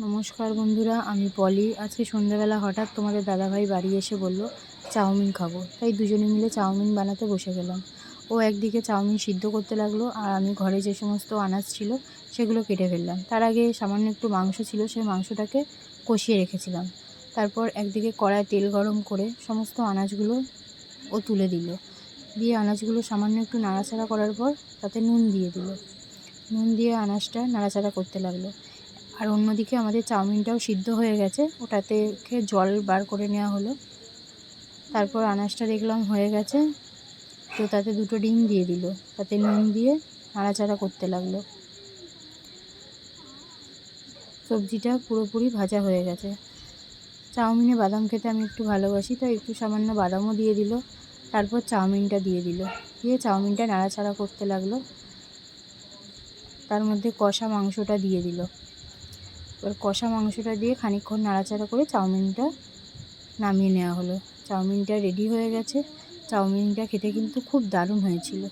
নমস্কার বন্ধুরা, আমি পলি। আজকে সন্ধ্যাবেলা হঠাৎ তোমাদের দাদাভাই বাড়ি এসে বলল চাউমিন খাবো, তাই দুজনে মিলে চাউমিন বানাতে বসে গেলাম। ও একদিকে চাউমিন সিদ্ধ করতে লাগলো, আর আমি ঘরে যে সমস্ত আনাজ ছিল সেগুলো কেটে ফেললাম। তার আগে সামান্য একটু মাংস ছিল, সেই মাংসটাকে কষিয়ে রেখেছিলাম। তারপর একদিকে কড়ায় তেল গরম করে সমস্ত আনাজগুলো ও তুলে দিল, দিয়ে আনাজগুলো সামান্য একটু নাড়াচাড়া করার পর তাতে নুন দিয়ে দিল। নুন দিয়ে আনাজটা নাড়াচাড়া করতে লাগলো। আর অন্যদিকে আমাদের চাউমিনটাও সিদ্ধ হয়ে গেছে, ওটাতে জল বার করে নেওয়া হলো। তারপর আনাজটা দেখলাম হয়ে গেছে, তো তাতে 2টো ডিম দিয়ে দিল, তাতে নুন দিয়ে নাড়াচাড়া করতে লাগলো। সবজিটা পুরোপুরি ভাজা হয়ে গেছে। চাউমিনে বাদাম খেতে আমি একটু ভালোবাসি, তাই একটু সামান্য বাদামও দিয়ে দিল। তারপর চাউমিনটা দিয়ে দিল, দিয়ে চাউমিনটা নাড়াচাড়া করতে লাগলো। তার মধ্যে কষা মাংসটা দিয়ে দিল। এবার কষা মাংসটা দিয়ে খানিকক্ষণ নাড়াচাড়া করে চাউমিনটা নামিয়ে নেওয়া হলো। চাউমিনটা রেডি হয়ে গেছে। চাউমিনটা খেতে কিন্তু খুব দারুণ হয়েছিল।